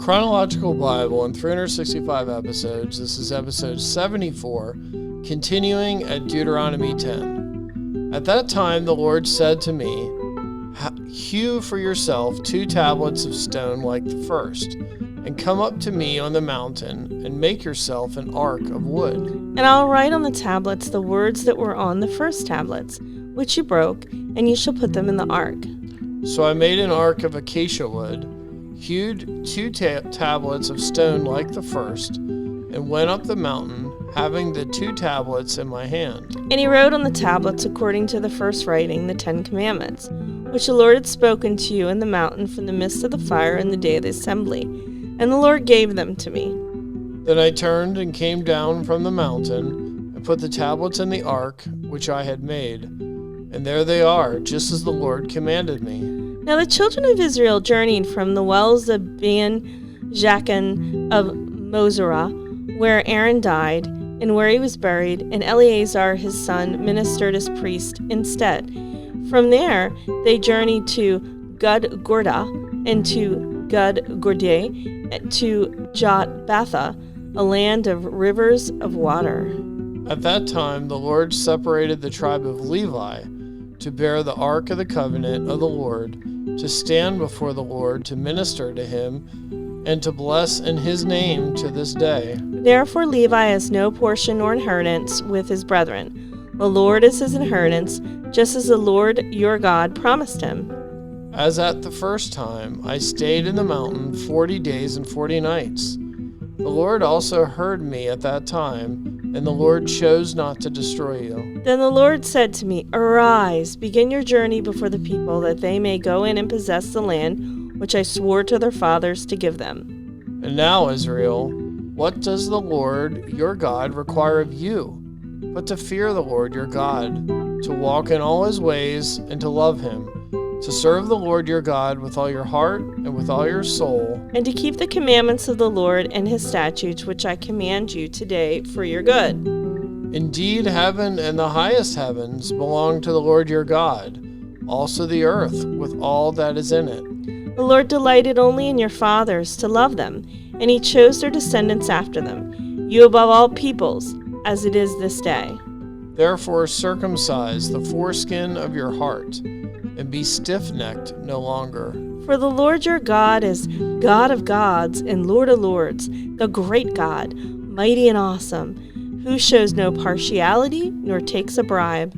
Chronological Bible in 365 episodes. This is episode 74, continuing at Deuteronomy 10. At that time the Lord said to me, "Hew for yourself 2 tablets of stone like the first, and come up to me on the mountain, and make yourself an ark of wood. And I'll write on the tablets the words that were on the first tablets, which you broke, and you shall put them in the ark." So I made an ark of acacia wood, hewed 2 tablets of stone like the first, and went up the mountain, having the 2 tablets in my hand. And he wrote on the tablets according to the first writing the 10 commandments, which the Lord had spoken to you in the mountain from the midst of the fire in the day of the assembly. And the Lord gave them to me. Then I turned and came down from the mountain, and put the tablets in the ark which I had made. And there they are, just as the Lord commanded me. Now the children of Israel journeyed from the wells of Ben-Jachin of Mosera, where Aaron died, and where he was buried, and Eleazar his son ministered as priest instead. From there they journeyed to Gudgorda, and to Gudgorde, to Jotbatha, a land of rivers of water. At that time the Lord separated the tribe of Levi to bear the ark of the covenant of the Lord, to stand before the Lord, to minister to him, and to bless in his name to this day. Therefore Levi has no portion nor inheritance with his brethren. The Lord is his inheritance, just as the Lord your God promised him. As at the first time, I stayed in the mountain 40 days and 40 nights. The Lord also heard me at that time, and the Lord chose not to destroy you. Then the Lord said to me, "Arise, begin your journey before the people, that they may go in and possess the land which I swore to their fathers to give them." And now, Israel, what does the Lord your God require of you, but to fear the Lord your God, to walk in all his ways, and to love him, to serve the Lord your God with all your heart and with all your soul, and to keep the commandments of the Lord and his statutes which I command you today for your good. Indeed, heaven and the highest heavens belong to the Lord your God, also the earth with all that is in it. The Lord delighted only in your fathers to love them, and he chose their descendants after them, you above all peoples, as it is this day. Therefore circumcise the foreskin of your heart, and be stiff-necked no longer. For the Lord your God is God of gods and Lord of lords, the great God, mighty and awesome, who shows no partiality nor takes a bribe.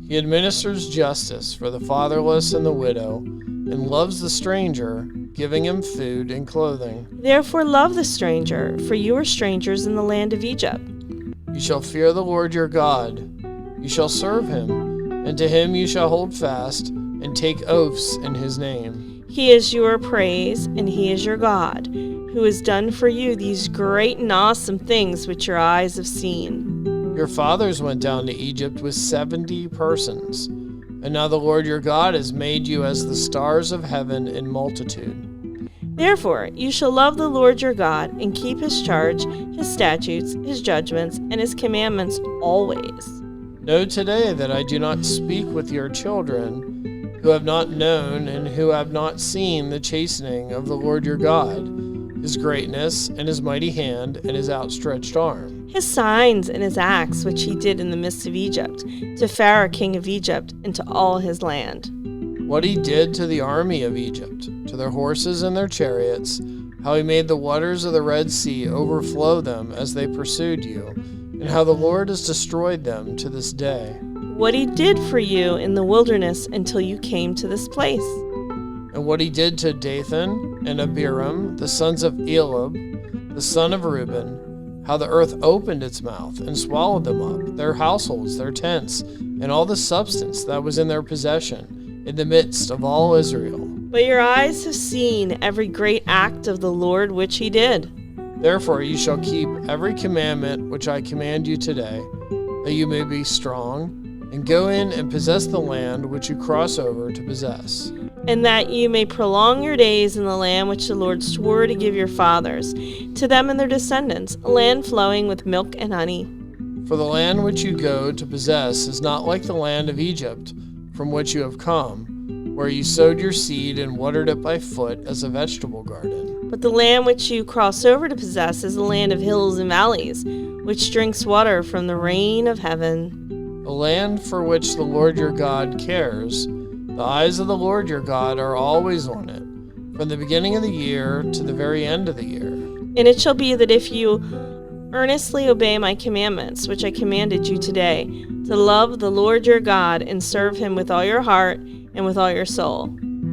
He administers justice for the fatherless and the widow, and loves the stranger, giving him food and clothing. Therefore love the stranger, for you are strangers in the land of Egypt. You shall fear the Lord your God. You shall serve him, and to him you shall hold fast, and take oaths in his name. He is your praise, and he is your God, who has done for you these great and awesome things which your eyes have seen. Your fathers went down to Egypt with 70 persons, and now the Lord your God has made you as the stars of heaven in multitude. Therefore you shall love the Lord your God, and keep his charge, his statutes, his judgments, and his commandments always. Know today that I do not speak with your children, who have not known and who have not seen the chastening of the Lord your God, his greatness and his mighty hand and his outstretched arm, his signs and his acts which he did in the midst of Egypt, to Pharaoh king of Egypt, and to all his land. What he did to the army of Egypt, to their horses and their chariots, how he made the waters of the Red Sea overflow them as they pursued you, and how the Lord has destroyed them to this day. What he did for you in the wilderness until you came to this place. And what he did to Dathan and Abiram, the sons of Eliab, the son of Reuben, how the earth opened its mouth and swallowed them up, their households, their tents, and all the substance that was in their possession, in the midst of all Israel. But your eyes have seen every great act of the Lord which he did. Therefore you shall keep every commandment which I command you today, that you may be strong, and go in and possess the land which you cross over to possess. And that you may prolong your days in the land which the Lord swore to give your fathers, to them and their descendants, a land flowing with milk and honey. For the land which you go to possess is not like the land of Egypt, from which you have come, where you sowed your seed and watered it by foot as a vegetable garden. But the land which you cross over to possess is a land of hills and valleys, which drinks water from the rain of heaven. The land for which the Lord your God cares, the eyes of the Lord your God are always on it, from the beginning of the year to the very end of the year. And it shall be that if you earnestly obey my commandments, which I commanded you today, to love the Lord your God and serve him with all your heart and with all your soul,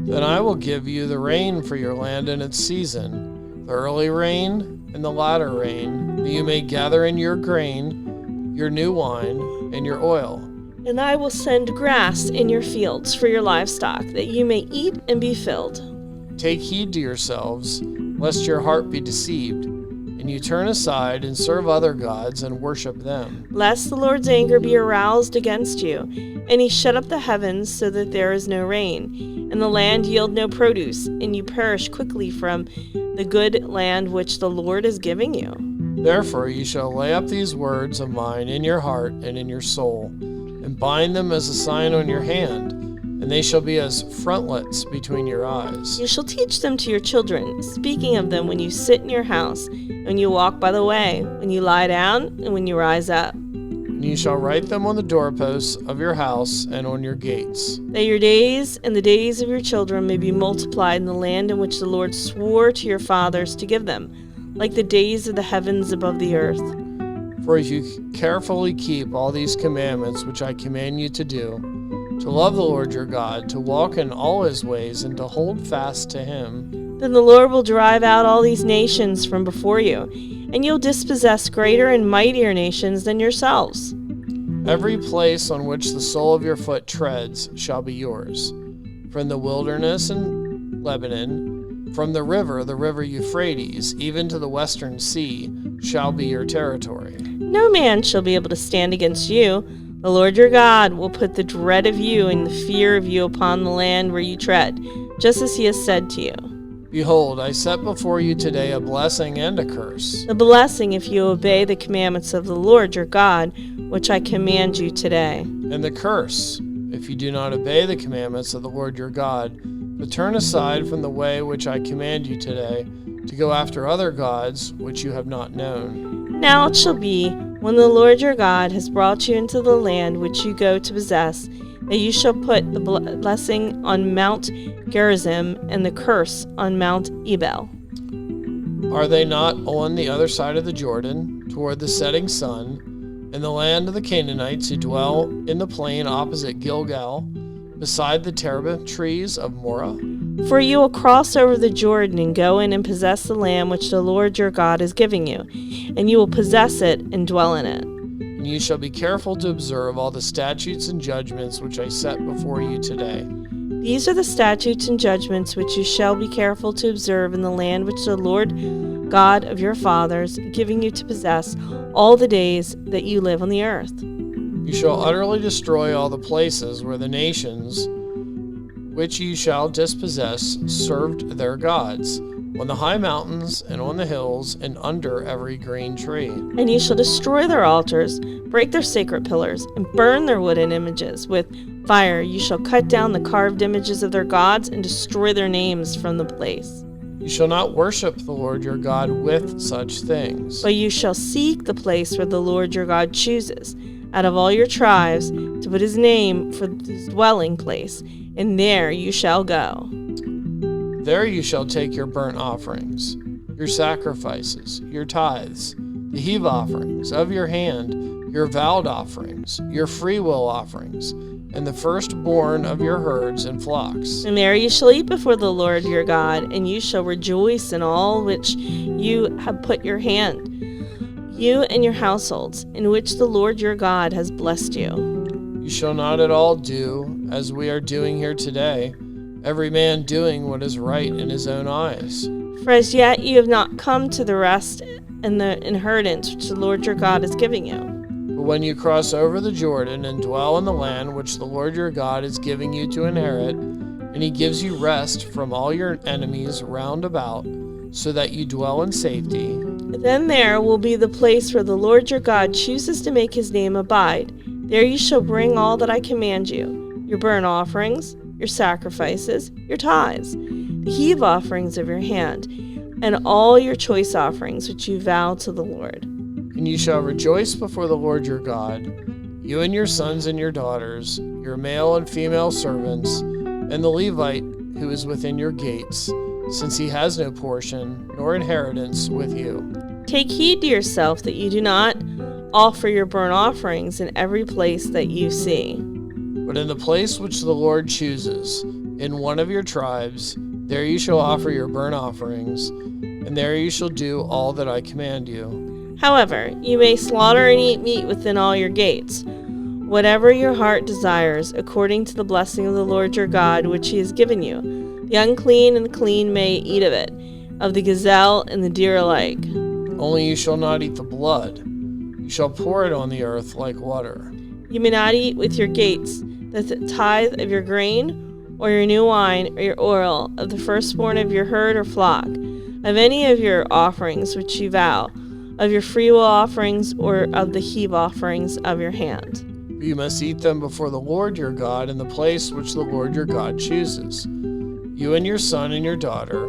then I will give you the rain for your land in its season, the early rain and the latter rain, that you may gather in your grain, your new wine, and your oil. and I will send grass in your fields for your livestock, that you may eat and be filled. Take heed to yourselves, lest your heart be deceived, and you turn aside and serve other gods and worship them. Lest the Lord's anger be aroused against you, and he shut up the heavens so that there is no rain, and the land yield no produce, and you perish quickly from the good land which the Lord is giving you. Therefore you shall lay up these words of mine in your heart and in your soul, and bind them as a sign on your hand, and they shall be as frontlets between your eyes. You shall teach them to your children, speaking of them when you sit in your house, when you walk by the way, when you lie down, and when you rise up. And you shall write them on the doorposts of your house and on your gates. That your days and the days of your children may be multiplied in the land in which the Lord swore to your fathers to give them, like the days of the heavens above the earth. For if you carefully keep all these commandments which I command you to do, to love the Lord your God, to walk in all his ways, and to hold fast to him, then the Lord will drive out all these nations from before you, and you'll dispossess greater and mightier nations than yourselves. every place on which the sole of your foot treads shall be yours. From the wilderness and Lebanon, from the river Euphrates, even to the western sea, shall be your territory. No man shall be able to stand against you. The Lord your God will put the dread of you and the fear of you upon the land where you tread, just as he has said to you. Behold, I set before you today a blessing and a curse. The blessing if you obey the commandments of the Lord your God, which I command you today. And the curse, if you do not obey the commandments of the Lord your God, but turn aside from the way which I command you today, to go after other gods which you have not known. Now it shall be, when the Lord your God has brought you into the land which you go to possess, that you shall put the blessing on Mount Gerizim and the curse on Mount Ebal. Are they not on the other side of the Jordan, toward the setting sun, in the land of the Canaanites who dwell in the plain opposite Gilgal, beside the terebinth trees of Morah? For you will cross over the Jordan and go in and possess the land which the Lord your God is giving you, and you will possess it and dwell in it. And you shall be careful to observe all the statutes and judgments which I set before you today. These are the statutes and judgments which you shall be careful to observe in the land which the Lord God of your fathers is giving you to possess all the days that you live on the earth. You shall utterly destroy all the places where the nations which you shall dispossess served their gods, on the high mountains and on the hills and under every green tree. And you shall destroy their altars, break their sacred pillars, and burn their wooden images. With fire you shall cut down the carved images of their gods and destroy their names from the place. You shall not worship the Lord your God with such things. But you shall seek the place where the Lord your God chooses, out of all your tribes, to put his name for his dwelling place, and there you shall go. There you shall take your burnt offerings, your sacrifices, your tithes, the heave offerings of your hand, your vowed offerings, your freewill offerings, and the firstborn of your herds and flocks. And there you shall eat before the Lord your God, and you shall rejoice in all which you have put your hand, you and your households, in which the Lord your God has blessed you. You shall not at all do as we are doing here today, every man doing what is right in his own eyes. For as yet you have not come to the rest and the inheritance which the Lord your God is giving you. But when you cross over the Jordan and dwell in the land which the Lord your God is giving you to inherit, and he gives you rest from all your enemies round about, so that you dwell in safety, then there will be the place where the Lord your God chooses to make his name abide. There you shall bring all that I command you, your burnt offerings, your sacrifices, your tithes, the heave offerings of your hand, and all your choice offerings which you vow to the Lord. And you shall rejoice before the Lord your God, you and your sons and your daughters, your male and female servants, and the Levite who is within your gates, since he has no portion nor inheritance with you. Take heed to yourself that you do not offer your burnt offerings in every place that you see. But in the place which the Lord chooses, in one of your tribes, there you shall offer your burnt offerings, and there you shall do all that I command you. However, you may slaughter and eat meat within all your gates, whatever your heart desires, according to the blessing of the Lord your God, which he has given you. The unclean and the clean may eat of it, of the gazelle and the deer alike. Only you shall not eat the blood. You shall pour it on the earth like water. You may not eat with your gates the tithe of your grain, or your new wine, or your oil, of the firstborn of your herd or flock, of any of your offerings which you vow, of your freewill offerings, or of the heave offerings of your hand. You must eat them before the Lord your God in the place which the Lord your God chooses. You and your son and your daughter,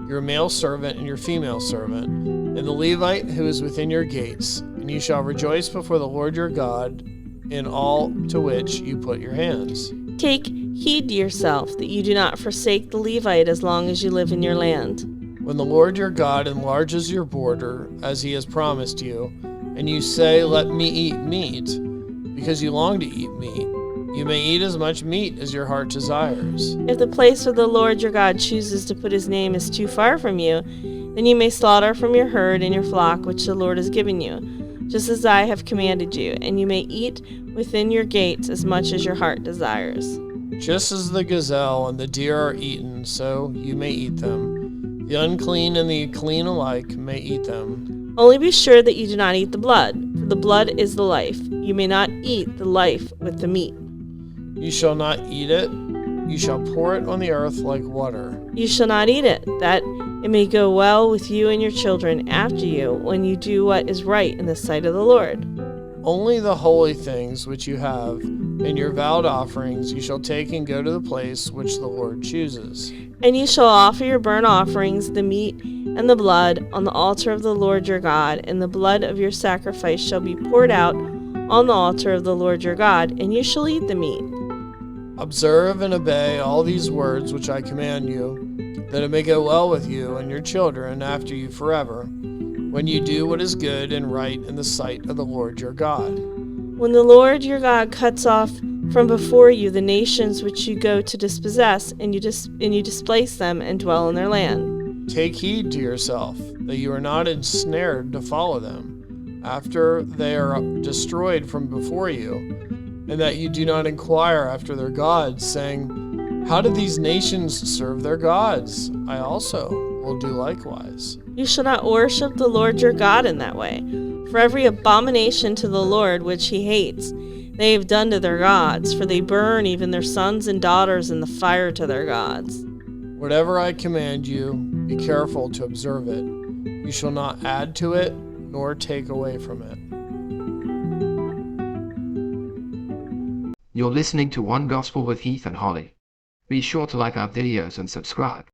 your male servant and your female servant, and the Levite who is within your gates, and you shall rejoice before the Lord your God in all to which you put your hands. Take heed to yourself that you do not forsake the Levite as long as you live in your land. When the Lord your God enlarges your border, as he has promised you, and you say, "Let me eat meat," because you long to eat meat, you may eat as much meat as your heart desires. If the place where the Lord your God chooses to put his name is too far from you, then you may slaughter from your herd and your flock which the Lord has given you, just as I have commanded you, and you may eat within your gates as much as your heart desires. Just as the gazelle and the deer are eaten, so you may eat them. The unclean and the clean alike may eat them. Only be sure that you do not eat the blood, for the blood is the life. You may not eat the life with the meat. You shall not eat it. You shall pour it on the earth like water. You shall not eat it, that it may go well with you and your children after you, when you do what is right in the sight of the Lord. Only the holy things which you have, and your vowed offerings, you shall take and go to the place which the Lord chooses. And you shall offer your burnt offerings, the meat and the blood, on the altar of the Lord your God, and the blood of your sacrifice shall be poured out on the altar of the Lord your God, and you shall eat the meat. Observe and obey all these words which I command you, that it may go well with you and your children after you forever, when you do what is good and right in the sight of the Lord your God. When the Lord your God cuts off from before you the nations which you go to dispossess, and you displace them and dwell in their land. Take heed to yourself, that you are not ensnared to follow them, after they are destroyed from before you, and that you do not inquire after their gods, saying, "How did these nations serve their gods? I also will do likewise." You shall not worship the Lord your God in that way. For every abomination to the Lord which he hates, they have done to their gods, for they burn even their sons and daughters in the fire to their gods. Whatever I command you, be careful to observe it. You shall not add to it, nor take away from it. You're listening to One Gospel with Heath and Holly. Be sure to like our videos and subscribe.